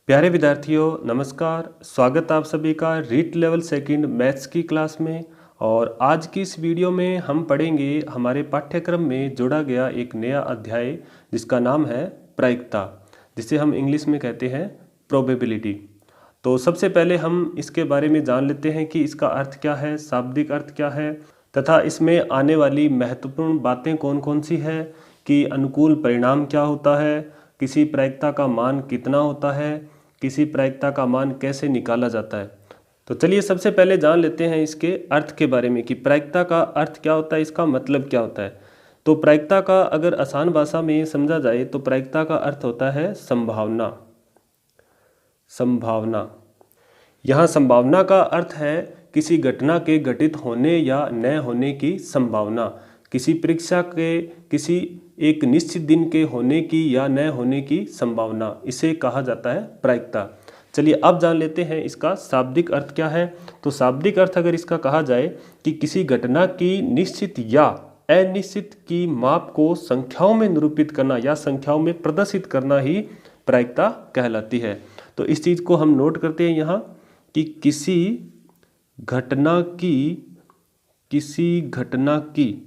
प्यारे विद्यार्थियों नमस्कार। स्वागत आप सभी का रीट लेवल सेकंड मैथ्स की क्लास में। और आज की इस वीडियो में हम पढ़ेंगे हमारे पाठ्यक्रम में जोड़ा गया एक नया अध्याय जिसका नाम है प्रायिकता, जिसे हम इंग्लिश में कहते हैं प्रोबेबिलिटी। तो सबसे पहले हम इसके बारे में जान लेते हैं कि इसका अर्थ क्या है, शाब्दिक अर्थ क्या है, तथा इसमें आने वाली महत्वपूर्ण बातें कौन कौन सी है, कि अनुकूल परिणाम क्या होता है, किसी प्रायिकता का मान कितना होता है, किसी प्रायिकता का मान कैसे निकाला जाता है। तो चलिए सबसे पहले जान लेते हैं इसके अर्थ के बारे में कि प्रायिकता का अर्थ क्या होता है, इसका मतलब क्या होता है। तो प्रायिकता का अगर आसान भाषा में समझा जाए तो प्रायिकता का अर्थ होता है संभावना। संभावना, यहाँ संभावना का अर्थ है किसी घटना के घटित होने या न होने की संभावना, किसी परीक्षा के किसी एक निश्चित दिन के होने की या न होने की संभावना, इसे कहा जाता है प्रायिकता। चलिए अब जान लेते हैं इसका शाब्दिक अर्थ क्या है। तो शाब्दिक अर्थ अगर इसका कहा जाए कि किसी घटना की निश्चित या अनिश्चित की माप को संख्याओं में निरूपित करना या संख्याओं में प्रदर्शित करना ही प्रायिकता कहलाती है। तो इस चीज़ को हम नोट करते हैं यहाँ कि किसी घटना की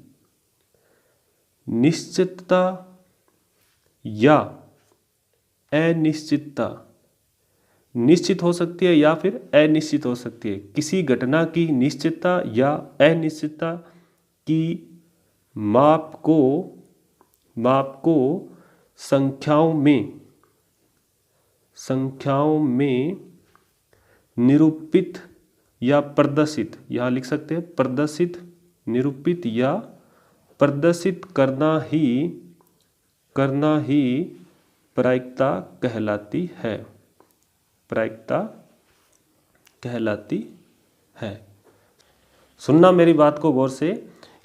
निश्चितता या अनिश्चितता, निश्चित हो सकती है या फिर अनिश्चित हो सकती है। किसी घटना की निश्चितता या अनिश्चितता की माप को संख्याओं में निरूपित या प्रदर्शित, यहाँ लिख सकते हैं प्रदर्शित, निरूपित या प्रदर्शित करना ही प्रायिकता कहलाती है। प्रायिकता कहलाती है। सुनना मेरी बात को गौर से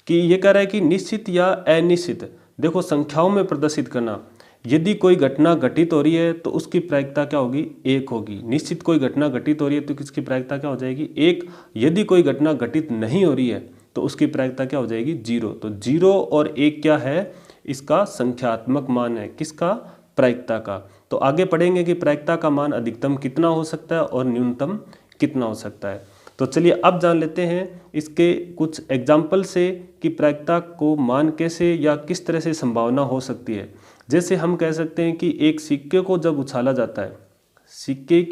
कि ये कह रहा है कि निश्चित या अनिश्चित, देखो संख्याओं में प्रदर्शित करना। यदि कोई घटना घटित हो रही है तो उसकी प्रायिकता क्या होगी, एक होगी। निश्चित कोई घटना घटित हो रही है तो किसकी प्रायिकता क्या हो जाएगी, एक। यदि कोई घटना घटित नहीं हो रही है तो उसकी प्रायिकता क्या हो जाएगी, जीरो। तो जीरो और एक क्या है, इसका संख्यात्मक मान है, किसका, प्रायिकता का। तो आगे पढ़ेंगे कि प्रायिकता का मान अधिकतम कितना हो सकता है और न्यूनतम कितना हो सकता है। तो चलिए अब जान लेते हैं इसके कुछ एग्जाम्पल से कि प्रायिकता को मान कैसे या किस तरह से संभावना हो सकती है। जैसे हम कह सकते हैं कि एक सिक्के को जब उछाला जाता है, सिक्के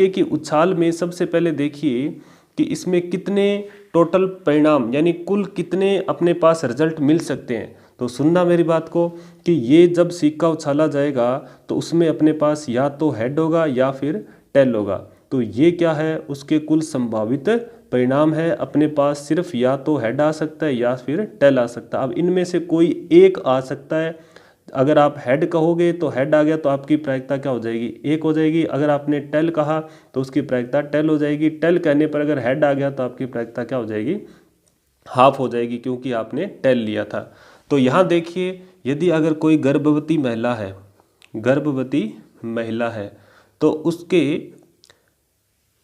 की उछाल में सबसे पहले देखिए कि इसमें कितने टोटल परिणाम यानी कुल कितने अपने पास रिजल्ट मिल सकते हैं। तो सुनना मेरी बात को कि ये जब सिक्का उछाला जाएगा तो उसमें अपने पास या तो हेड होगा या फिर टेल होगा। तो ये क्या है, उसके कुल संभावित परिणाम है। अपने पास सिर्फ या तो हेड आ सकता है या फिर टेल आ सकता है। अब इनमें से कोई एक आ सकता है। अगर आप हेड कहोगे तो हेड आ गया तो आपकी प्रायिकता क्या हो जाएगी, एक हो जाएगी। अगर आपने टेल कहा तो उसकी प्रायिकता टेल हो जाएगी। टेल कहने पर अगर हेड आ गया तो आपकी प्रायिकता क्या हो जाएगी, हाफ हो जाएगी, क्योंकि आपने टेल लिया था। तो यहाँ देखिए, यदि अगर कोई गर्भवती महिला है तो उसके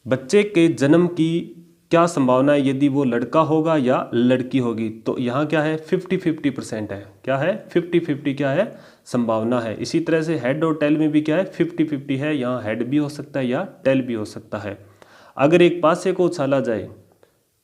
बच्चे के जन्म की क्या संभावना है, यदि वो लड़का होगा या लड़की होगी। तो यहाँ क्या है, 50-50% है। क्या है, 50-50 क्या है, संभावना है। इसी तरह से हेड और टेल में भी क्या है, 50-50 है। यहाँ हेड भी हो सकता है या टेल भी हो सकता है। अगर एक पासे को उछाला जाए,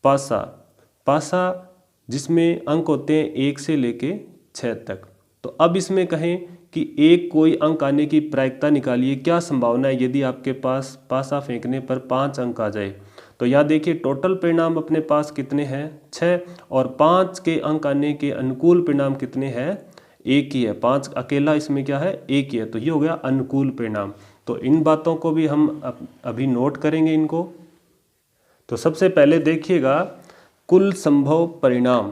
पासा जिसमें अंक होते हैं 1 से लेके 6 तक, तो अब इसमें कहें कि एक कोई अंक आने की प्रायिकता निकालिए, क्या संभावना है यदि आपके पास पासा फेंकने पर 5 अंक आ जाए। तो यहाँ देखिए टोटल परिणाम अपने पास कितने हैं, 6, और 5 के अंक आने के अनुकूल परिणाम कितने हैं, एक ही है। 5 अकेला इसमें क्या है, एक ही है। तो ये हो गया अनुकूल परिणाम। तो इन बातों को भी हम अभी नोट करेंगे इनको। तो सबसे पहले देखिएगा कुल संभव परिणाम।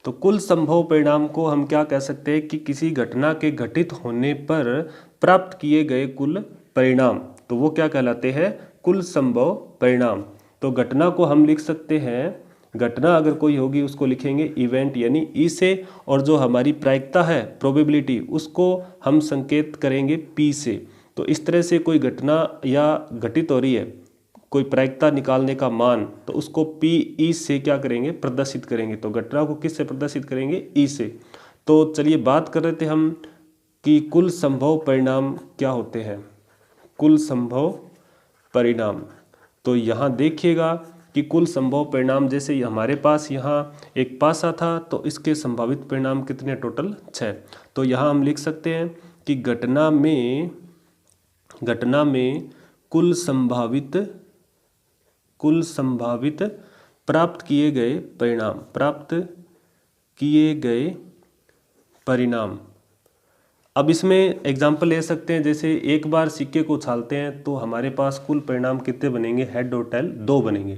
तो कुल संभव परिणाम को हम क्या कह सकते हैं कि किसी घटना के घटित होने पर प्राप्त किए गए कुल परिणाम, तो वो क्या कहलाते हैं, कुल संभव परिणाम। तो घटना को हम लिख सकते हैं, घटना अगर कोई होगी उसको लिखेंगे इवेंट यानी ई से, और जो हमारी प्रायिकता है प्रोबेबिलिटी उसको हम संकेत करेंगे पी से। तो इस तरह से कोई घटना या घटित हो रही है, कोई प्रायिकता निकालने का मान, तो उसको पी ई से क्या करेंगे, प्रदर्शित करेंगे। तो घटना को किस से प्रदर्शित करेंगे, ई से। तो चलिए बात कर रहे थे हम कि कुल संभव परिणाम क्या होते हैं। कुल संभव परिणाम। तो यहाँ देखिएगा कि कुल संभव परिणाम, जैसे हमारे पास यहाँ एक पासा था तो इसके संभावित परिणाम कितने, टोटल 6। तो यहाँ हम लिख सकते हैं कि घटना में कुल संभावित प्राप्त किए गए परिणाम। अब इसमें एग्जाम्पल ले सकते हैं, जैसे एक बार सिक्के को उछालते हैं तो हमारे पास कुल परिणाम कितने बनेंगे, हेड और टेल 2 बनेंगे।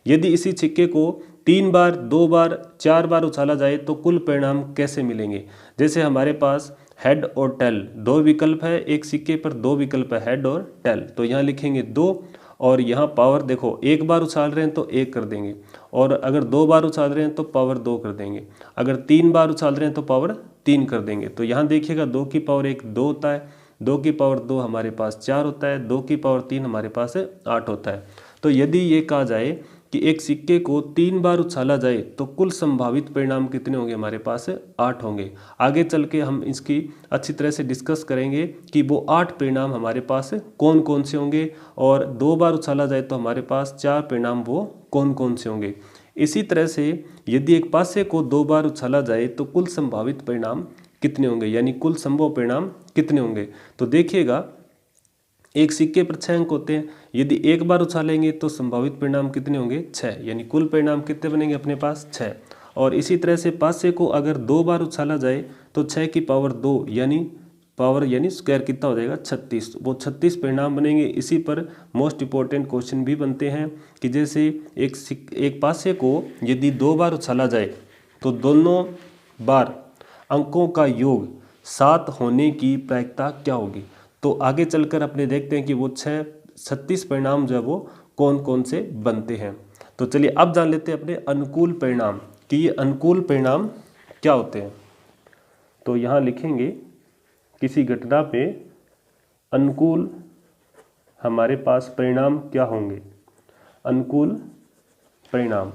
यदि इसी सिक्के को 3 बार, 2 बार, 4 बार उछाला जाए तो कुल परिणाम कैसे मिलेंगे। जैसे हमारे पास हेड और टेल 2 विकल्प है, एक सिक्के पर 2 विकल्प है, हेड और टेल। तो यहाँ लिखेंगे 2, और यहाँ पावर देखो, एक बार उछाल रहे हैं तो 1 कर देंगे, और अगर 2 बार उछाल रहे हैं तो पावर 2 कर देंगे, अगर 3 बार उछाल रहे हैं तो पावर 3 कर देंगे। तो यहाँ देखिएगा 2 की पावर 1 2 होता है, 2 की पावर 2 हमारे पास 4 होता है, 2 की पावर 3 हमारे पास 8 होता है। तो यदि ये कहा जाए कि एक सिक्के को 3 बार उछाला जाए तो कुल संभावित परिणाम कितने होंगे, हमारे पास 8 होंगे। आगे चल के हम इसकी अच्छी तरह से डिस्कस करेंगे कि वो 8 परिणाम हमारे पास कौन कौन से होंगे, और 2 बार उछाला जाए तो हमारे पास 4 परिणाम वो कौन कौन से होंगे। इसी तरह से यदि एक पासे को 2 बार उछाला जाए तो कुल संभावित परिणाम कितने होंगे, यानी कुल संभव परिणाम कितने होंगे। तो देखिएगा एक सिक्के पर 6 अंक होते हैं, यदि एक बार उछालेंगे तो संभावित परिणाम कितने होंगे, 6, यानी कुल परिणाम कितने बनेंगे अपने पास, 6। और इसी तरह से पासे को अगर 2 बार उछाला जाए तो 6 की पावर 2 यानी स्क्वायर कितना हो जाएगा, 36, वो 36 परिणाम बनेंगे। इसी पर मोस्ट इंपॉर्टेंट क्वेश्चन भी बनते हैं कि जैसे एक पासे को यदि 2 बार उछाला जाए तो दोनों बार अंकों का योग 7 होने की प्रायिकता क्या होगी। तो आगे चलकर अपने देखते हैं कि वो 36 परिणाम जो है वो कौन कौन से बनते हैं। तो चलिए अब जान लेते हैं अपने अनुकूल परिणाम कि ये अनुकूल परिणाम क्या होते हैं। तो यहाँ लिखेंगे किसी घटना पे अनुकूल हमारे पास परिणाम क्या होंगे, अनुकूल परिणाम।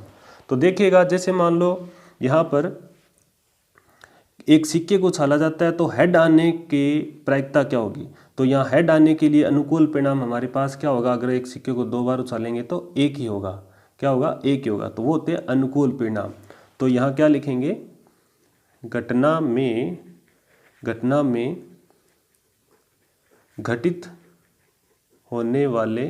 तो देखिएगा जैसे मान लो यहाँ पर एक सिक्के को उछाला जाता है तो हेड आने के प्रायिकता क्या होगी। तो यहाँ हेड आने के लिए अनुकूल परिणाम हमारे पास क्या होगा, अगर एक सिक्के को 2 बार उछालेंगे तो 1 ही होगा, क्या होगा, 1 ही होगा। तो वो होते हैं अनुकूल परिणाम। तो यहाँ क्या लिखेंगे, घटना में घटित होने वाले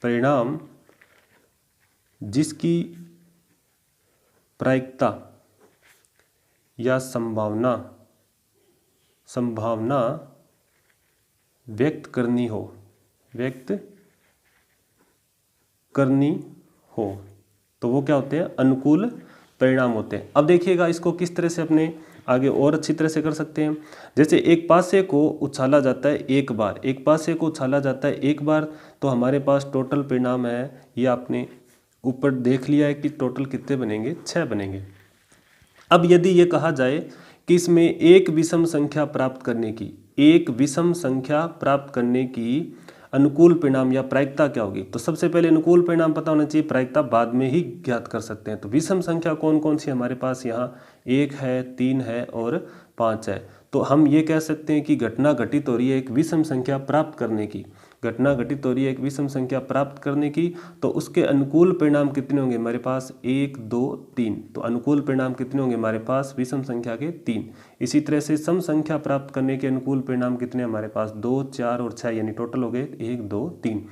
परिणाम जिसकी प्रायिकता या संभावना व्यक्त करनी हो तो वो क्या होते हैं, अनुकूल परिणाम होते हैं। अब देखिएगा इसको किस तरह से अपने आगे और अच्छी तरह से कर सकते हैं। जैसे एक पासे को उछाला जाता है एक बार, तो हमारे पास टोटल परिणाम है, ये आपने ऊपर देख लिया है कि टोटल कितने बनेंगे, 6 बनेंगे। अब यदि ये कहा जाए कि इसमें एक विषम संख्या प्राप्त करने की अनुकूल परिणाम या प्रायिकता क्या होगी। तो सबसे पहले अनुकूल परिणाम पता होना चाहिए, प्रायिकता बाद में ही ज्ञात कर सकते हैं। तो विषम संख्या कौन कौन सी हमारे पास, यहाँ 1 है, 3 है और 5 है। तो हम ये कह सकते हैं कि घटना घटित हो रही है एक विषम संख्या प्राप्त करने की, तो उसके अनुकूल परिणाम कितने होंगे हमारे पास, 1 2 3। तो अनुकूल परिणाम कितने होंगे हमारे पास, विषम संख्या के 3। इसी तरह से सम संख्या प्राप्त करने के अनुकूल परिणाम कितने हमारे पास, 2 4 और 6, यानी टोटल हो गए 1 2 3।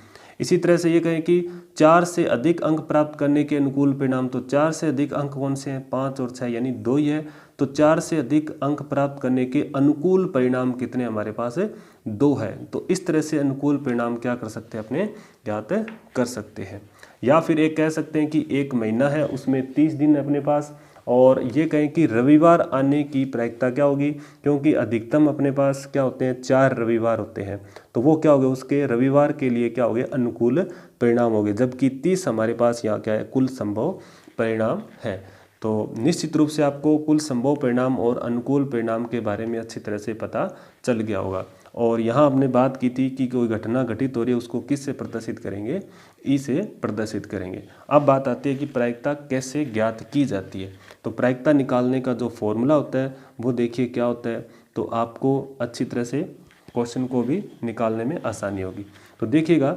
इसी तरह से ये कहें कि 4 से अधिक अंक प्राप्त करने के अनुकूल परिणाम, तो 4 से अधिक अंक कौन से हैं, 5 और 6, यानी 2 ही है। तो 4 से अधिक अंक प्राप्त करने के अनुकूल परिणाम कितने हमारे पास है, 2 है। तो इस तरह से अनुकूल परिणाम क्या कर सकते हैं, अपने ज्ञात कर सकते हैं। या फिर एक कह सकते हैं कि एक महीना है उसमें 30 दिन है अपने पास, और ये कहें कि रविवार आने की प्रायिकता क्या होगी, क्योंकि अधिकतम अपने पास क्या होते हैं, 4 रविवार होते हैं। तो वो क्या हो गए, उसके रविवार के लिए क्या हो गए, अनुकूल परिणाम हो गए। जबकि 30 हमारे पास यहाँ क्या है, कुल संभव परिणाम है। तो निश्चित रूप से आपको कुल संभव परिणाम और अनुकूल परिणाम के बारे में अच्छी तरह से पता चल गया होगा। और यहाँ हमने बात की थी कि कोई घटना घटित हो रही है उसको किस से प्रदर्शित करेंगे, ई से प्रदर्शित करेंगे। अब बात आती है कि प्रायिकता कैसे ज्ञात की जाती है। तो प्रायिकता निकालने का जो फॉर्मूला होता है वो देखिए क्या होता है। तो आपको अच्छी तरह से क्वेश्चन को भी निकालने में आसानी होगी। तो देखिएगा,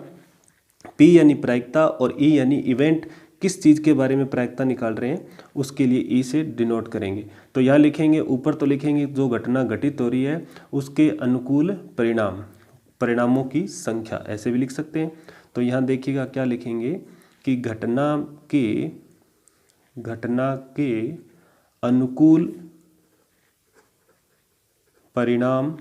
पी यानी प्रायिकता और ई यानी इवेंट, किस चीज़ के बारे में प्रायिकता निकाल रहे हैं उसके लिए ई से डिनोट करेंगे। तो यहाँ लिखेंगे, ऊपर तो लिखेंगे जो घटना घटित हो रही है उसके अनुकूल परिणाम, परिणामों की संख्या, ऐसे भी लिख सकते हैं। तो यहाँ देखिएगा क्या लिखेंगे कि घटना के अनुकूल परिणाम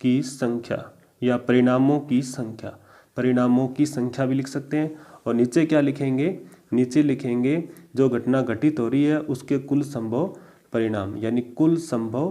की संख्या या परिणामों की संख्या, परिणामों की संख्या भी लिख सकते हैं। और नीचे क्या लिखेंगे, नीचे लिखेंगे जो घटना घटित हो रही है उसके कुल संभव परिणाम, यानी कुल संभव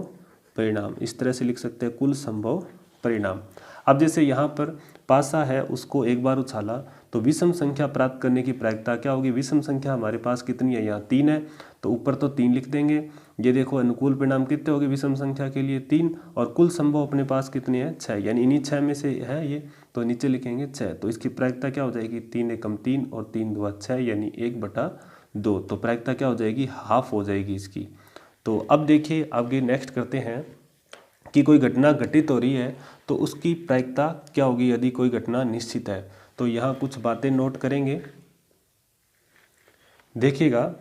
परिणाम, इस तरह से लिख सकते हैं, कुल संभव परिणाम। अब जैसे यहाँ पर पासा है, उसको एक बार उछाला तो विषम संख्या प्राप्त करने की प्रायिकता क्या होगी। विषम संख्या हमारे पास कितनी है, यहाँ 3 है, तो ऊपर तो 3 लिख देंगे। ये देखो अनुकूल परिणाम कितने हो गए विषम संख्या के लिए 3, और कुल संभव अपने पास कितनी है 6, यानी इन्हीं 6 में से है ये, तो नीचे लिखेंगे 6। तो इसकी प्रायिकता क्या हो जाएगी, 3 एकम 3 और 3 दुआ 6, यानी 1/2। तो प्रायिकता क्या हो जाएगी, हाफ हो जाएगी इसकी। तो अब देखिए आगे नेक्स्ट करते हैं कि कोई घटना घटित हो रही है तो उसकी प्रायिकता क्या होगी यदि कोई घटना निश्चित है। तो यहाँ कुछ बातें नोट करेंगे। देखिएगा,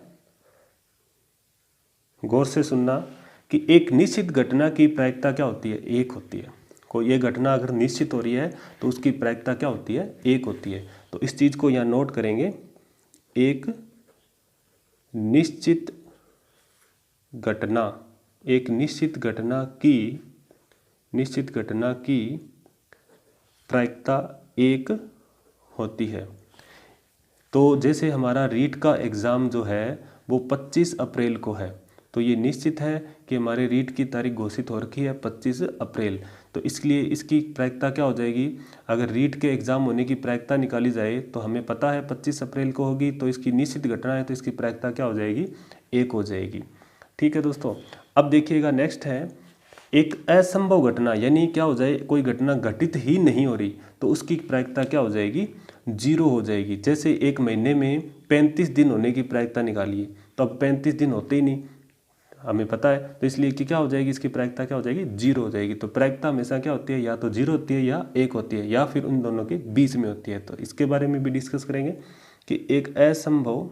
गौर से सुनना कि एक निश्चित घटना की प्रायिकता क्या होती है, 1 होती है। कोई ये घटना अगर निश्चित हो रही है तो उसकी प्रायिकता क्या होती है, 1 होती है। तो इस चीज़ को यहाँ नोट करेंगे, एक निश्चित घटना की प्रायिकता 1 होती है। तो जैसे हमारा रीट का एग्ज़ाम जो है वो 25 अप्रैल को है, तो ये निश्चित है कि हमारे रीट की तारीख घोषित हो रखी है 25 अप्रैल। तो इसलिए इसकी प्रायिकता क्या हो जाएगी, अगर रीट के एग्ज़ाम होने की प्रायिकता निकाली जाए तो हमें पता है 25 अप्रैल को होगी, तो इसकी निश्चित घटना है तो इसकी प्रायिकता क्या हो जाएगी, 1 हो जाएगी। ठीक है दोस्तों। अब देखिएगा नेक्स्ट है एक असंभव घटना, यानी क्या हो जाए, कोई घटना घटित ही नहीं हो रही तो उसकी प्रायिकता क्या हो जाएगी, 0 हो जाएगी। जैसे एक महीने में 35 दिन होने की प्रायिकता निकालिए, तो अब 35 दिन होते ही नहीं, हमें पता है, तो इसलिए कि क्या हो जाएगी, इसकी प्रायिकता क्या हो जाएगी, 0 हो जाएगी। तो प्रायिकता हमेशा क्या होती है, या तो 0 होती है या 1 होती है, या फिर उन दोनों के बीच में होती है। तो इसके बारे में भी डिस्कस करेंगे कि एक असंभव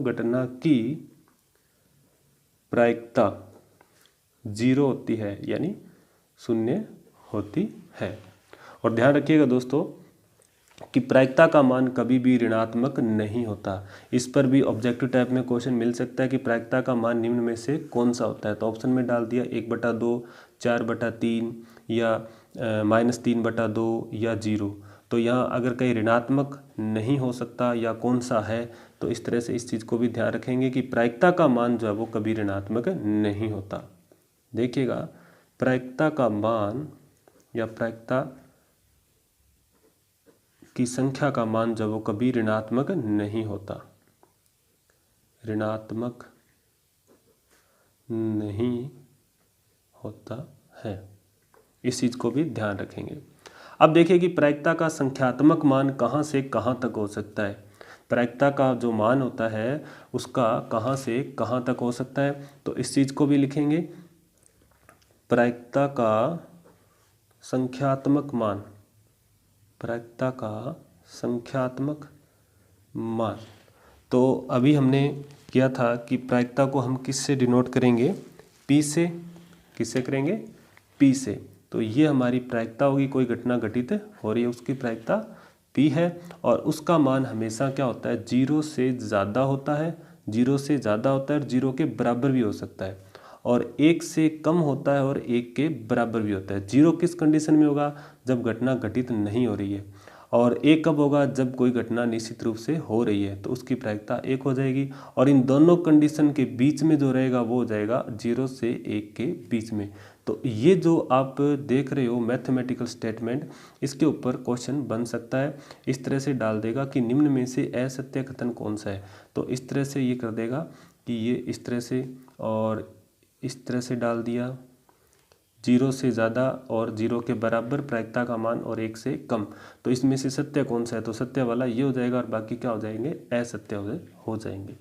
घटना की प्रायिकता 0 होती है, यानी 0 होती है। और ध्यान रखिएगा दोस्तों कि प्रायिकता का मान कभी भी ऋणात्मक नहीं होता। इस पर भी ऑब्जेक्टिव टाइप में क्वेश्चन मिल सकता है कि प्रायिकता का मान निम्न में से कौन सा होता है। तो ऑप्शन में डाल दिया 1/2, 4/3 या -3/2 या 0। तो यहाँ अगर कहीं ऋणात्मक नहीं हो सकता या कौन सा है, तो इस तरह से इस चीज़ को भी ध्यान रखेंगे कि प्रायिकता का मान जो है वो कभी ऋणात्मक नहीं होता। देखिएगा, प्रायिकता का मान या प्रायिकता की संख्या का मान जब वो कभी ऋणात्मक नहीं होता, ऋणात्मक नहीं होता है, इस चीज़ को भी ध्यान रखेंगे। अब देखिए कि प्रायिकता का संख्यात्मक मान कहाँ से कहाँ तक हो सकता है। प्रायिकता का जो मान होता है उसका कहाँ से कहाँ तक हो सकता है, तो इस चीज़ को भी लिखेंगे। प्रायिकता का संख्यात्मक मान, प्रायिकता का संख्यात्मक मान। तो अभी हमने किया था कि प्रायिकता को हम किससे डिनोट करेंगे, पी से। किससे करेंगे, पी से। तो ये हमारी प्रायिकता होगी, कोई घटना घटित हो रही है उसकी प्रायिकता पी है, और उसका मान हमेशा क्या होता है, 0 से ज़्यादा होता है, 0 से ज़्यादा होता है और 0 के बराबर भी हो सकता है, और 1 से कम होता है और 1 के बराबर भी होता है। 0 किस कंडीशन में होगा, जब घटना घटित नहीं हो रही है, और 1 कब होगा, जब कोई घटना निश्चित रूप से हो रही है, तो उसकी प्रायिकता 1 हो जाएगी। और इन दोनों कंडीशन के बीच में जो रहेगा वो हो जाएगा 0 से 1 के बीच में। तो ये जो आप देख रहे हो मैथमेटिकल स्टेटमेंट, इसके ऊपर क्वेश्चन बन सकता है। इस तरह से डाल देगा कि निम्न में से असत्य कथन कौन सा है, तो इस तरह से ये कर देगा कि ये इस तरह से और इस तरह से डाल दिया, 0 से ज़्यादा और 0 के बराबर प्रायिकता का मान और 1 से कम। तो इसमें से सत्य कौन सा है, तो सत्य वाला ये हो जाएगा और बाकी क्या हो जाएंगे, असत्य हो जाएंगे।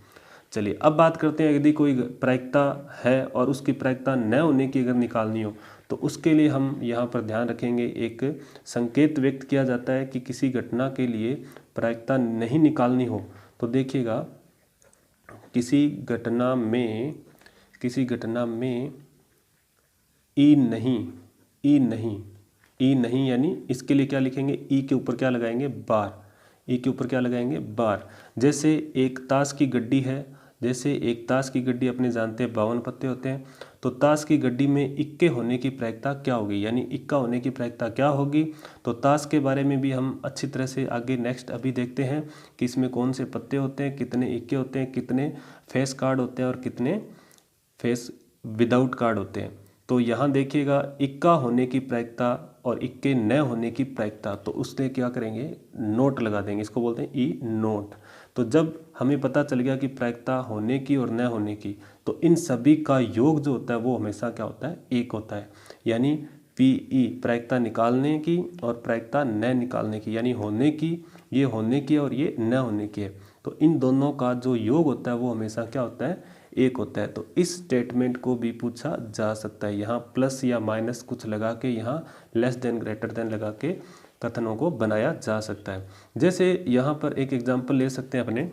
चलिए अब बात करते हैं, यदि कोई प्रायिकता है और उसकी प्रायिकता न होने की अगर निकालनी हो तो उसके लिए हम यहाँ पर ध्यान रखेंगे, एक संकेत व्यक्त किया जाता है कि किसी घटना के लिए प्रायिकता नहीं निकालनी हो तो देखिएगा, किसी घटना में ई नहीं यानी इसके लिए क्या लिखेंगे, ई के ऊपर क्या लगाएंगे, बार। ई के ऊपर क्या लगाएंगे, बार। जैसे एक ताश की गड्डी है, जैसे एक ताश की गड्डी अपने जानते हैं 52 पत्ते होते हैं, तो ताश की गड्डी में इक्के होने की प्रायिकता क्या होगी, यानी इक्का होने की प्रायिकता क्या होगी। तो ताश के बारे में भी हम अच्छी तरह से आगे नेक्स्ट अभी देखते हैं कि इसमें कौन से पत्ते होते हैं, कितने इक्के होते हैं, कितने फेस कार्ड होते हैं और कितने फेस विदाउट कार्ड होते हैं। तो यहाँ देखिएगा, इक्का होने की प्रायिकता और इक्के न होने की प्रायिकता, तो उससे क्या करेंगे, नोट लगा देंगे, इसको बोलते हैं ई नोट। तो जब हमें पता चल गया कि प्रायिकता होने की और न होने की, तो इन सभी का योग जो होता है वो हमेशा क्या होता है, एक होता है। यानी पीई प्रायिकता निकालने की और प्रायिकता न निकालने की, यानी होने की, ये होने की और ये न होने की है, तो इन दोनों का जो योग होता है वो हमेशा क्या होता है, एक होता है। तो इस स्टेटमेंट को भी पूछा जा सकता है, यहाँ प्लस या माइनस कुछ लगा के, यहाँ लेस देन ग्रेटर देन लगा के कथनों को बनाया जा सकता है। जैसे यहाँ पर एक एग्जांपल ले सकते हैं अपने,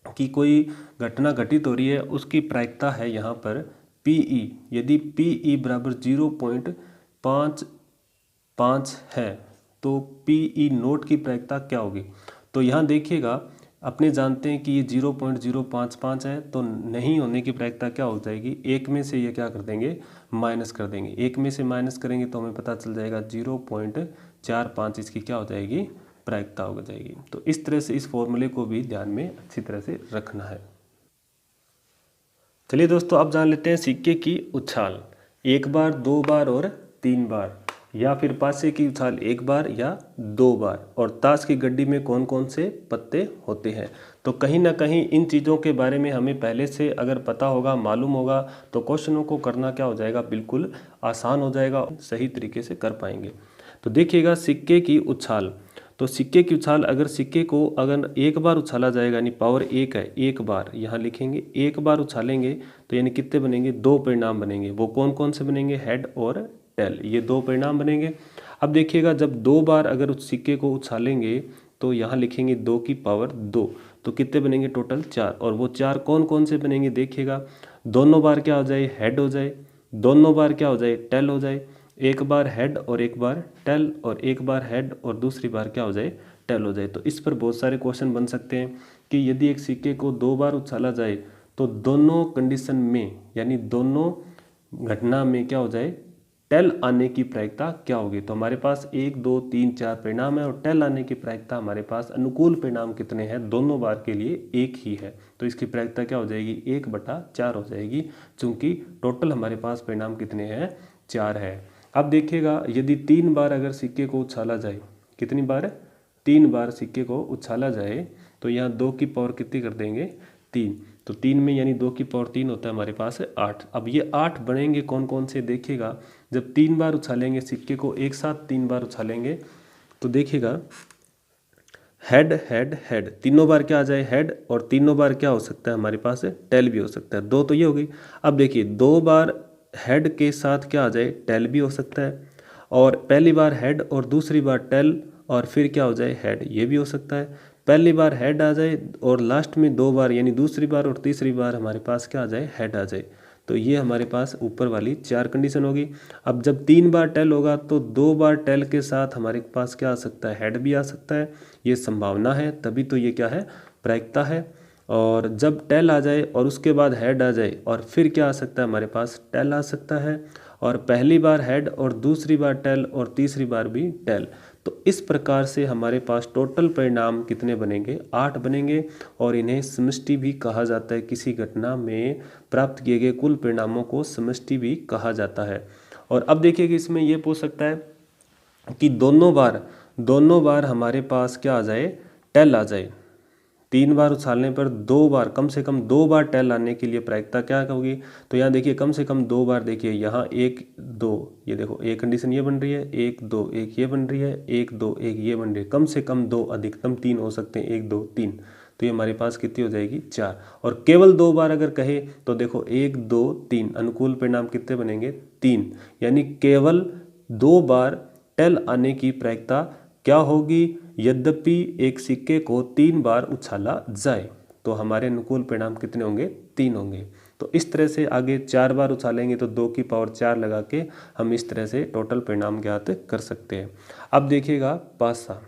कि कोई घटना घटित हो रही है, उसकी प्रायिकता है यहाँ पर पीई। यदि पीई बराबर 0.55 है तो पीई नोट की प्रायिकता क्या होगी। तो यहाँ देखिएगा, अपने जानते हैं कि ये 0.055 है, तो नहीं होने की प्रायिकता क्या हो जाएगी, एक में से ये क्या कर देंगे, माइनस कर देंगे। एक में से माइनस करेंगे तो हमें पता चल जाएगा 0.45 इसकी क्या हो जाएगी, प्रायिकता हो जाएगी। तो इस तरह से इस फॉर्मूले को भी ध्यान में अच्छी तरह से रखना है। चलिए दोस्तों, अब जान लेते हैं सिक्के की उछाल, एक बार, दो बार और 3 बार, या फिर पासे की उछाल एक बार या 2 बार, और ताश की गड्डी में कौन कौन से पत्ते होते हैं। तो कहीं ना कहीं इन चीज़ों के बारे में हमें पहले से अगर पता होगा, मालूम होगा, तो क्वेश्चनों को करना क्या हो जाएगा, बिल्कुल आसान हो जाएगा, सही तरीके से कर पाएंगे। तो देखिएगा, सिक्के की उछाल, तो सिक्के की उछाल, अगर सिक्के को अगर एक बार उछाला जाएगा, यानी पावर 1 है, एक बार यहाँ लिखेंगे, एक बार उछालेंगे तो यानी कितने बनेंगे, 2 परिणाम बनेंगे। वो कौन कौन से बनेंगे, हेड और टेल, ये 2 परिणाम बनेंगे। अब देखिएगा, जब 2 बार अगर उस सिक्के को उछालेंगे तो यहाँ लिखेंगे 2 की पावर 2, तो कितने बनेंगे, टोटल 4। और वो 4 कौन कौन से बनेंगे, देखिएगा, दोनों बार क्या हो जाए, हेड हो जाए, दोनों बार क्या हो जाए, टेल हो जाए, एक बार हेड और एक बार टेल, और एक बार हेड और दूसरी बार क्या हो जाए, टेल हो जाए। तो इस पर बहुत सारे क्वेश्चन बन सकते हैं कि यदि एक सिक्के को 2 बार उछाला जाए तो दोनों कंडीशन में, यानी दोनों घटना में क्या हो जाए, टेल आने की प्रायिकता क्या होगी। तो हमारे पास 1 2 3 4 परिणाम है, और टेल आने की प्रायिकता हमारे पास अनुकूल परिणाम कितने हैं, दोनों बार के लिए एक ही है, तो इसकी प्रायिकता क्या हो जाएगी, 1/4 हो जाएगी, चूंकि टोटल हमारे पास परिणाम कितने हैं, 4 है। अब देखिएगा, यदि 3 बार अगर सिक्के को उछाला जाए, कितनी बार, 3 बार सिक्के को उछाला जाए, तो यहाँ 2 की पावर कितनी कर देंगे, 3, तो 3 में यानी 2 की पावर 3 होता है हमारे पास 8। अब ये 8 बनेंगे कौन कौन से, देखिएगा, जब 3 बार उछालेंगे सिक्के को, एक साथ 3 बार उछालेंगे, तो देखिएगा, हेड हेड हेड, तीनों बार क्या आ जाए, हेड, और तीनों बार क्या हो सकता है हमारे पास, टेल भी हो सकता है। 2 तो ये हो गई। अब देखिए, 2 बार हेड के साथ क्या आ जाए, टेल भी हो सकता है, और पहली बार हेड और दूसरी बार टेल और फिर क्या हो जाए, हेड, ये भी हो सकता है। पहली बार हेड आ जाए और लास्ट में 2 बार, यानी दूसरी बार और तीसरी बार हमारे पास क्या आ जाए, हेड आ जाए। तो ये हमारे पास ऊपर वाली 4 कंडीशन होगी। अब जब 3 बार टेल होगा तो 2 बार टेल के साथ हमारे पास क्या आ सकता है, हेड भी आ सकता है, ये संभावना है, तभी तो ये क्या है, प्रायिकता है। और जब टेल आ जाए और उसके बाद हेड आ जाए और फिर क्या आ सकता है, हमारे पास टेल आ सकता है, और पहली बार हेड और दूसरी बार टेल और तीसरी बार भी टेल। तो इस प्रकार से हमारे पास टोटल परिणाम कितने बनेंगे, 8 बनेंगे, और इन्हें समष्टि भी कहा जाता है। किसी घटना में प्राप्त किए गए कुल परिणामों को समष्टि भी कहा जाता है। और अब देखिए कि इसमें यह पूछ सकता है कि दोनों बार हमारे पास क्या आ जाए, टेल आ जाए, 3 बार उछालने पर 2 बार, कम से कम 2 बार टेल आने के लिए प्रायिकता क्या होगी? तो यहाँ देखिए कम से कम 2 बार, देखिए यहाँ 1 2, ये देखो एक कंडीशन ये बन रही है, 1 2 1 ये बन रही है, 1 2 1 ये बन रही है, कम से कम 2, अधिकतम 3 हो सकते हैं, 1 2 3। तो ये हमारे पास कितनी हो जाएगी? 4। और केवल 2 बार अगर कहे तो देखो 1 2 3, अनुकूल परिणाम कितने बनेंगे? 3। यानी केवल 2 बार टेल आने की प्रायिकता क्या होगी? यद्यपि एक सिक्के को 3 बार उछाला जाए तो हमारे अनुकूल परिणाम कितने होंगे? 3 होंगे। तो इस तरह से आगे 4 बार उछालेंगे तो 2 की पावर 4 लगा के हम इस तरह से टोटल परिणाम ज्ञात कर सकते हैं। अब देखिएगा पासा,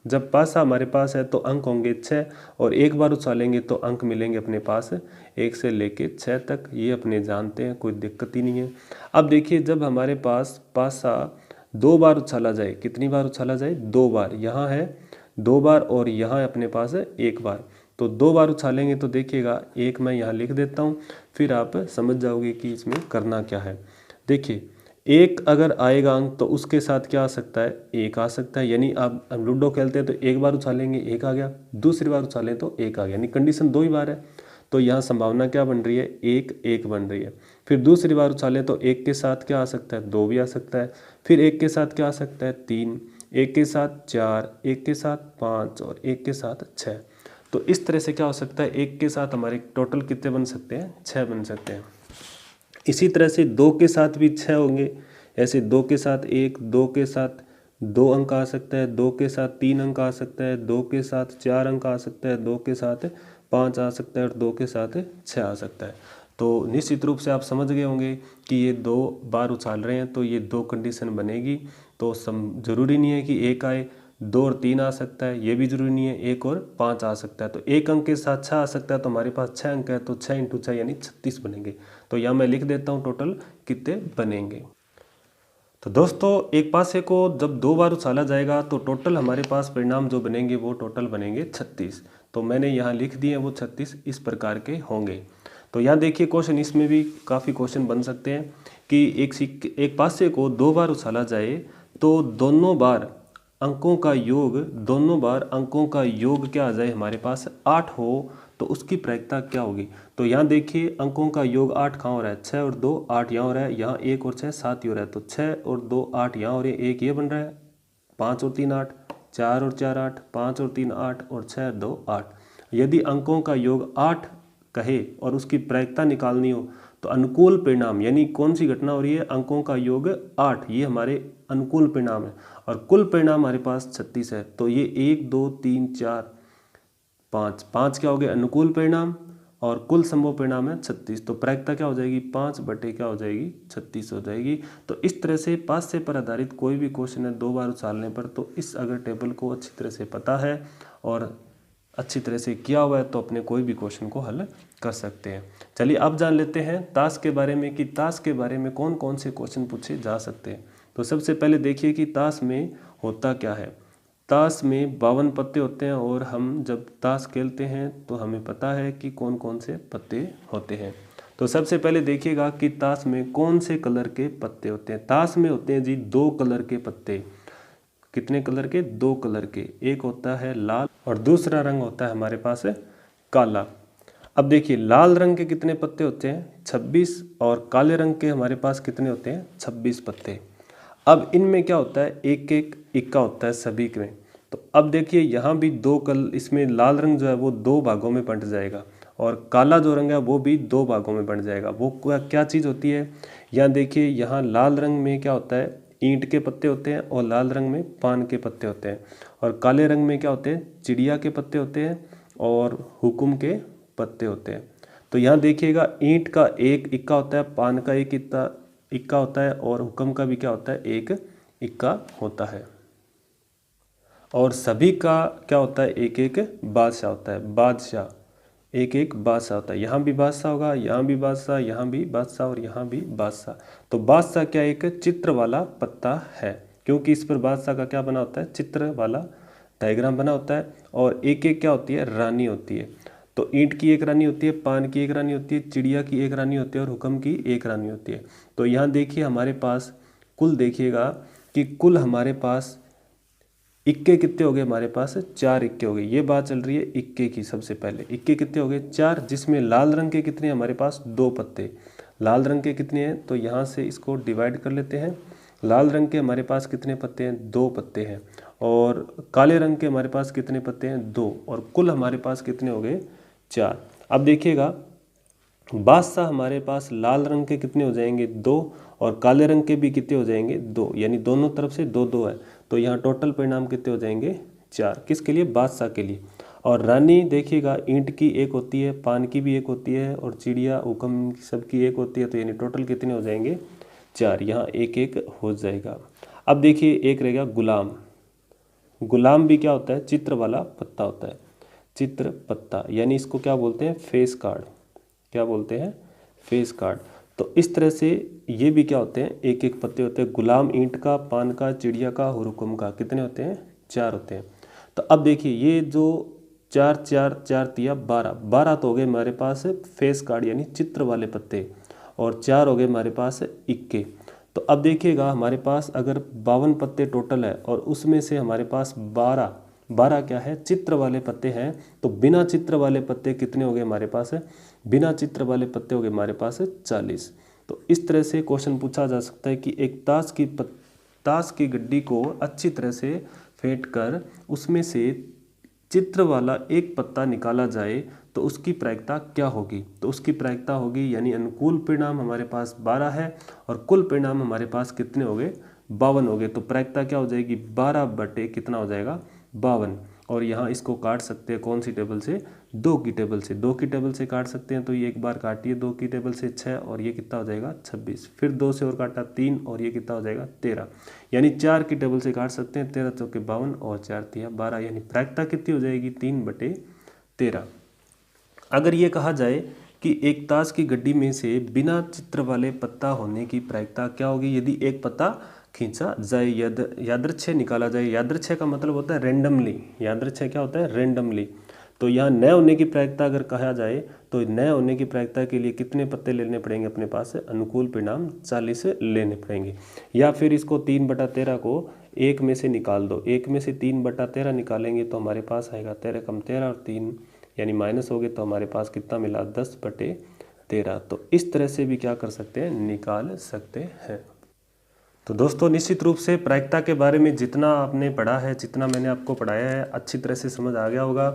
जब पासा हमारे पास है तो अंक होंगे 6 और एक बार उछालेंगे तो अंक मिलेंगे अपने पास 1 से लेके 6 तक, ये अपने जानते हैं, कोई दिक्कत ही नहीं है। अब देखिए जब हमारे पास पासा 2 बार उछाला जाए, कितनी बार उछाला जाए? 2 बार, यहाँ है 2 बार और यहाँ अपने पास है 1 बार, तो 2 बार उछालेंगे तो देखिएगा, एक मैं यहाँ लिख देता हूँ, फिर आप समझ जाओगे कि इसमें करना क्या है। देखिए एक अगर आएगा अंक तो उसके साथ क्या आ सकता है? 1 आ सकता है, यानी आप लूडो खेलते हैं तो एक बार उछालेंगे 1 आ गया, दूसरी बार उछालें तो 1 आ गया, यानी कंडीशन 2 ही बार है, तो यहाँ संभावना क्या बन रही है? 1 1 बन रही है। फिर दूसरी बार उछालें तो 1 के साथ क्या आ सकता है? 2 भी आ सकता है, फिर 1 के साथ क्या आ सकता है? 3, 1 के साथ 4, 1 के साथ 5 और 1 के साथ 6। तो इस तरह से क्या हो सकता है? 1 के साथ हमारे टोटल कितने बन सकते हैं? 6 बन सकते हैं। इसी तरह से 2 के साथ भी 6 होंगे, ऐसे 2 के साथ 1, 2 के साथ 2 अंक आ सकता है, 2 के साथ 3 अंक आ सकता है, 2 के साथ 4 अंक आ सकता है, 2 के साथ 5 आ सकता है और 2 के साथ 6 आ सकता है। तो निश्चित रूप से आप समझ गए होंगे कि ये 2 बार उछाल रहे हैं तो ये 2 कंडीशन बनेगी। तो जरूरी नहीं है कि 1 आए, 2 और 3 आ सकता है, ये भी जरूरी नहीं है 1 और 5 आ सकता है। तो 1 अंक के साथ 6 आ सकता है, तो हमारे पास 6 अंक है, तो 6 × 6 यानी 36 बनेंगे। तो यहाँ मैं लिख देता हूँ टोटल कितने बनेंगे। तो दोस्तों एक पासे को जब 2 बार उछाला जाएगा तो टोटल हमारे पास परिणाम जो बनेंगे वो टोटल बनेंगे 36। तो मैंने यहाँ लिख दिए वो 36 इस प्रकार के होंगे। तो यहाँ देखिए क्वेश्चन, इसमें भी काफ़ी क्वेश्चन बन सकते हैं कि एक पासे को 2 बार उछाला जाए तो दोनों बार अंकों का योग क्या आ जाए? हमारे पास 8 हो तो उसकी प्रायिकता क्या होगी? तो यहाँ देखिए अंकों का योग 8 कहाँ हो रहा है? 6 और 2 8 यहाँ हो रहा है, यहाँ 1 और 6 7 ही हो रहा है, तो 6 और 2 8 यहाँ हो रहे हैं, 1 ये बन रहा है, 5 और 3 8, 4 और 4 8, 5 और 3 8 और 6 और 2 8। यदि अंकों का योग 8 कहे और उसकी प्रायिकता निकालनी हो तो अनुकूल परिणाम, यानी कौन सी घटना हो रही है? अंकों का योग 8, ये हमारे अनुकूल परिणाम है और कुल परिणाम हमारे पास 36 है। तो ये 1 2 3 4 5 क्या हो गए? अनुकूल परिणाम, और कुल संभव परिणाम है 36। तो प्रायिकता क्या हो जाएगी? 5 बटे क्या हो जाएगी? 36 हो जाएगी। तो इस तरह से पासे पर आधारित कोई भी क्वेश्चन है 2 बार उछालने पर, तो इस अगर टेबल को अच्छी तरह से पता है और अच्छी तरह से किया हुआ है तो अपने कोई भी क्वेश्चन को हल कर सकते हैं। चलिए अब जान लेते हैं ताश के बारे में कि ताश के बारे में कौन कौन से क्वेश्चन पूछे जा सकते हैं। तो सबसे पहले देखिए कि ताश में होता क्या है। ताश में 52 पत्ते होते हैं और हम जब ताश खेलते हैं तो हमें पता है कि कौन कौन से पत्ते होते हैं। तो सबसे पहले देखिएगा कि ताश में कौन से कलर के पत्ते होते हैं। ताश में होते हैं जी 2 कलर के पत्ते। कितने कलर के? 2 कलर के। एक होता है लाल और दूसरा रंग होता है हमारे पास काला। अब देखिए लाल रंग के कितने पत्ते होते हैं? 26, और काले रंग के हमारे पास कितने होते हैं? 26 पत्ते। अब इनमें क्या होता है? एक एक इक्का होता है सभी में। तो अब देखिए यहाँ भी इसमें लाल रंग जो है वो 2 भागों में बंट जाएगा और काला जो रंग है वो भी 2 भागों में बंट जाएगा। वो क्या चीज़ होती है? यहाँ देखिए यहाँ लाल रंग में क्या होता है? ईंट के पत्ते होते हैं और लाल रंग में पान के पत्ते होते हैं, और काले रंग में क्या होते हैं? चिड़िया के पत्ते होते हैं और हुकुम के पत्ते होते हैं। तो यहाँ देखिएगा ईंट का एक इक्का होता है, पान का एक इक्का होता है और हुक्म का भी क्या होता है? एक इक्का होता है, और सभी का क्या होता है? एक एक बादशाह होता है। बादशाह, एक एक बादशाह होता है। यहाँ भी बादशाह होगा, यहाँ भी बादशाह, यहाँ भी बादशाह और यहाँ भी बादशाह। तो बादशाह क्या? एक चित्र वाला पत्ता है, क्योंकि इस पर बादशाह का क्या बना होता है? चित्र वाला डायग्राम बना होता है। और एक एक क्या होती है? रानी होती है। तो ईंट की एक रानी होती है, पान की एक रानी होती है, चिड़िया की एक रानी होती है और हुक्म की एक रानी होती है। तो यहाँ देखिए हमारे पास कुल देखिएगा कि कुल हमारे पास इक्के कितने हो गए हमारे पास, 4 इक्के हो गए। ये बात चल रही है इक्के की। सबसे पहले इक्के कितने हो गए, 4, जिसमें लाल रंग के कितने हैं हमारे पास, 2 पत्ते। लाल रंग के कितने हैं, तो यहाँ से इसको डिवाइड कर लेते हैं। लाल रंग के हमारे पास कितने पत्ते हैं, 2 पत्ते हैं। और काले रंग के हमारे पास कितने पत्ते हैं, 2। और कुल हमारे पास कितने हो गए, 4। अब देखिएगा, बादशाह हमारे पास लाल रंग के कितने हो जाएंगे, 2, और काले रंग के भी कितने हो जाएंगे, 2, यानी दोनों तरफ से 2 2 है। तो यहाँ टोटल परिणाम कितने हो जाएंगे, 4। किसके लिए, बादशाह के लिए। और रानी देखिएगा, ईंट की एक होती है, पान की भी एक होती है, और चिड़िया हुक्म सबकी एक होती है। तो यानी टोटल कितने हो जाएंगे, 4। यहाँ एक एक हो जाएगा। अब देखिए एक रहेगा गुलाम। गुलाम भी क्या होता है, चित्र वाला पत्ता होता है, चित्र पत्ता, यानी इसको क्या बोलते हैं, फेस कार्ड। क्या बोलते हैं, फेस कार्ड। तो इस तरह से ये भी क्या होते हैं, एक एक पत्ते होते हैं। गुलाम ईंट का, पान का, चिड़िया का, हुक्म का, कितने होते हैं, 4 होते हैं। तो अब देखिए ये जो 4 4 4 तिया 12, 12 तो हो गए हमारे पास फेस कार्ड यानी चित्र वाले पत्ते, और 4 हो गए हमारे पास इक्के। तो अब देखिएगा हमारे पास अगर 52 पत्ते टोटल है, और उसमें से हमारे पास 12 क्या है, चित्र वाले पत्ते हैं। तो बिना चित्र वाले पत्ते कितने हो गए हमारे पास, बिना चित्र वाले पत्ते हो गए हमारे पास 40। तो इस तरह से क्वेश्चन पूछा जा सकता है कि एक ताश की गड्डी को अच्छी तरह से फेंट कर उसमें से चित्र वाला एक पत्ता निकाला जाए तो उसकी प्रायिकता क्या होगी। तो उसकी प्रायिकता होगी, यानी अनुकूल परिणाम हमारे पास 12 है, और कुल परिणाम हमारे पास कितने हो गए, 52 हो गए। तो प्रायिकता क्या हो जाएगी, 12 बटे कितना हो जाएगा, 52। और यहाँ इसको काट सकते हैं कौन सी टेबल से, 2 की टेबल से। 2 की टेबल से काट सकते हैं, तो ये एक बार काटिए 2 की टेबल से 6, और ये कितना हो जाएगा 26। फिर 2 से और काटा 3, और ये कितना हो जाएगा 13। यानी 4 की टेबल से काट सकते हैं, 13 चौके 52 और 4 तिया 12, यानी प्रायिकता कितनी हो जाएगी, 3/13। अगर ये कहा जाए कि एक ताश की गड्डी में से बिना चित्र वाले पत्ता होने की प्रायिकता क्या होगी, यदि एक पत्ता खींचा जाए, यादृच्छिक निकाला जाए। यादृच्छिक का मतलब होता है रेंडमली, यादृच्छिक क्या होता है, रेंडमली। तो यहाँ न होने की प्रायिकता अगर कहा जाए, तो न होने की प्रायिकता के लिए कितने पत्ते लेने पड़ेंगे अपने पास, अनुकूल परिणाम 40 लेने पड़ेंगे। या फिर इसको 3/13 को 1 में से निकाल दो, 1 में से 3/13 निकालेंगे तो हमारे पास आएगा 13 कम 13 और 3 यानी माइनस हो गए, तो हमारे पास कितना मिला, 10/13। तो इस तरह से भी क्या कर सकते हैं, निकाल सकते हैं। तो दोस्तों निश्चित रूप से प्रायिकता के बारे में जितना आपने पढ़ा है, जितना मैंने आपको पढ़ाया है, अच्छी तरह से समझ आ गया होगा।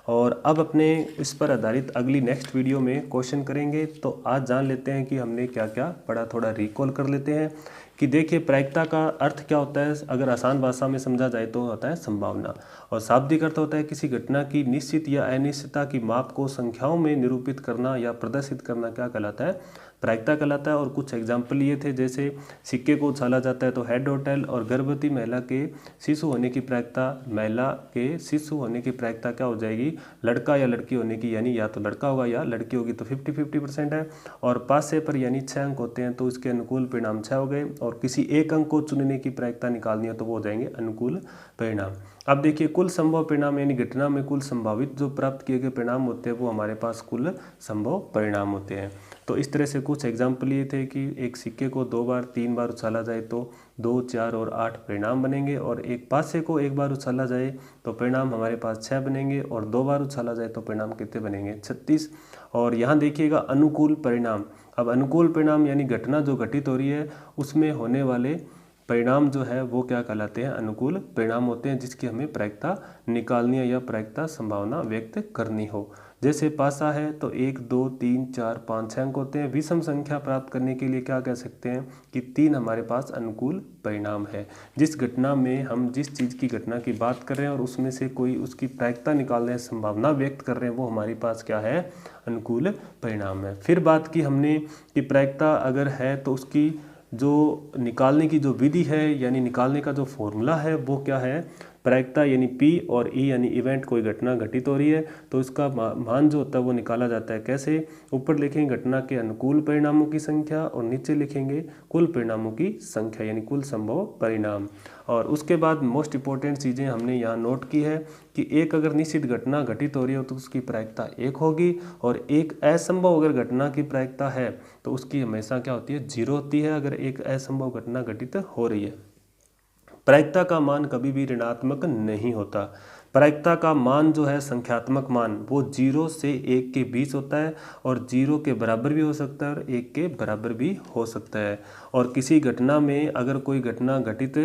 और अब अपने इस पर आधारित अगली नेक्स्ट वीडियो में क्वेश्चन करेंगे। तो आज जान लेते हैं कि हमने क्या क्या पढ़ा, थोड़ा रिकॉल कर लेते हैं कि देखिए प्रायिकता का अर्थ क्या होता है। अगर आसान भाषा में समझा जाए तो होता है संभावना, और शाब्दिक अर्थ होता है किसी घटना की निश्चित या अनिश्चितता की माप को संख्याओं में निरूपित करना या प्रदर्शित करना क्या कहलाता है, प्रायिकता कहलाता है। और कुछ एग्जाम्पल ये थे, जैसे सिक्के को उछाला जाता है तो हेड और टेल, और गर्भवती महिला के शिशु होने की प्रायिकता, महिला के शिशु होने की प्रायिकता क्या हो जाएगी, लड़का या लड़की होने की, यानी या तो लड़का होगा या लड़की होगी, तो 50-50% है। और 5 से पर यानी 6 अंक होते हैं, तो इसके अनुकूल परिणाम 6 हो गए। और किसी एक अंक को चुनने की प्रायिकता निकालनी है तो वो हो जाएंगे अनुकूल परिणाम। अब देखिए कुल संभव परिणाम, यानी घटना में कुल संभावित जो प्राप्त किए गए परिणाम होते हैं वो हमारे पास कुल संभव परिणाम होते हैं। तो इस तरह से कुछ एग्जाम्पल ये थे कि एक सिक्के को 2 बार 3 बार उछाला जाए तो 2, 4 और 8 परिणाम बनेंगे, और एक पासे को 1 बार उछाला जाए तो परिणाम हमारे पास 6 बनेंगे, और 2 बार उछाला जाए तो परिणाम कितने बनेंगे, 36। और यहाँ देखिएगा अनुकूल परिणाम। अब अनुकूल परिणाम यानी घटना जो घटित हो रही है उसमें होने वाले परिणाम जो है वो क्या कहलाते हैं, अनुकूल परिणाम होते हैं, जिसकी हमें प्रायिकता निकालनी है या प्रायिकता संभावना व्यक्त करनी हो। जैसे पासा है तो 1, 2, 3, 4, 5, 6 अंक होते हैं। विषम संख्या प्राप्त करने के लिए क्या कह सकते हैं कि 3 हमारे पास अनुकूल परिणाम है। जिस घटना में हम जिस चीज़ की घटना की बात कर रहे हैं और उसमें से कोई उसकी प्रायिकता निकाल रहे हैं, संभावना व्यक्त कर रहे हैं, वो हमारे पास क्या है, अनुकूल परिणाम है। फिर बात की हमने कि प्रायिकता अगर है तो उसकी जो निकालने की जो विधि है, यानी निकालने का जो फॉर्मूला है वो क्या है, प्रायिकता यानी P और E यानी इवेंट, कोई घटना घटित हो रही है तो इसका मान जो होता है वो निकाला जाता है। कैसे, ऊपर लिखेंगे घटना के अनुकूल परिणामों की संख्या और नीचे लिखेंगे कुल परिणामों की संख्या यानी कुल संभव परिणाम। और उसके बाद मोस्ट इंपॉर्टेंट चीज़ें हमने यहाँ नोट की है कि एक अगर निश्चित घटना घटित हो रही हो तो उसकी प्रायिकता 1 होगी, और एक असंभव अगर घटना की प्रायिकता है तो उसकी हमेशा क्या होती है, 0 होती है अगर एक असंभव घटना घटित हो रही है। प्रायिकता का मान कभी भी ऋणात्मक नहीं होता। प्रायिकता का मान जो है संख्यात्मक मान वो 0 से 1 के बीच होता है और 0 के बराबर भी हो सकता है और 1 के बराबर भी हो सकता है। और किसी घटना में अगर कोई घटना घटित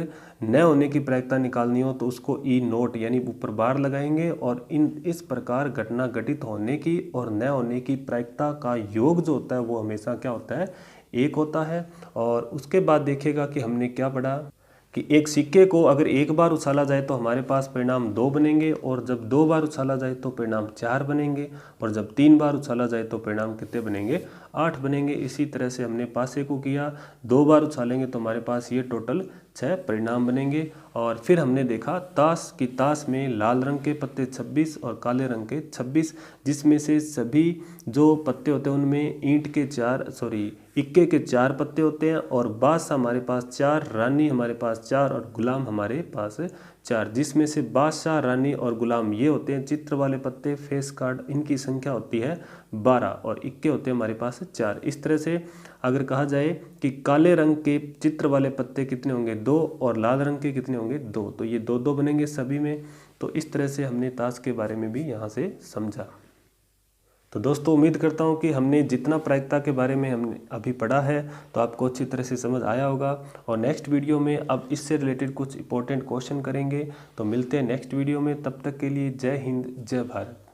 न होने की प्रायिकता निकालनी हो तो उसको ई नोट यानी ऊपर बार लगाएंगे और इस प्रकार घटना घटित होने की और न होने की प्रायिकता का योग जो होता है वो हमेशा क्या होता है, 1 होता है। और उसके बाद देखिएगा कि हमने क्या पढ़ा कि एक सिक्के को अगर एक बार उछाला जाए तो हमारे पास परिणाम 2 बनेंगे और जब 2 बार उछाला जाए तो परिणाम 4 बनेंगे और जब 3 बार उछाला जाए तो परिणाम कितने बनेंगे, 8 बनेंगे। इसी तरह से हमने पासे को किया, 2 बार उछालेंगे तो हमारे पास ये टोटल 6 परिणाम बनेंगे। और फिर हमने देखा ताश की, ताश में लाल रंग के पत्ते 26 और काले रंग के 26, जिसमें से सभी जो पत्ते होते हैं उनमें इक्के के 4 पत्ते होते हैं और बादशाह हमारे पास 4, रानी हमारे पास 4 और गुलाम हमारे पास 4, जिसमें से बादशाह, रानी और गुलाम ये होते हैं चित्र वाले पत्ते, फेस कार्ड, इनकी संख्या होती है 12 और इक्के होते हैं हमारे पास 4। इस तरह से अगर कहा जाए कि काले रंग के चित्र वाले पत्ते कितने होंगे, 2 और लाल रंग के कितने होंगे, 2, तो ये 2 2 बनेंगे सभी में। तो इस तरह से हमने ताश के बारे में भी यहाँ से समझा। तो दोस्तों उम्मीद करता हूँ कि हमने जितना प्रायिकता के बारे में हमने अभी पढ़ा है तो आपको अच्छी तरह से समझ आया होगा। और नेक्स्ट वीडियो में अब इससे रिलेटेड कुछ इंपॉर्टेंट क्वेश्चन करेंगे। तो मिलते हैं नेक्स्ट वीडियो में, तब तक के लिए जय हिंद, जय भारत।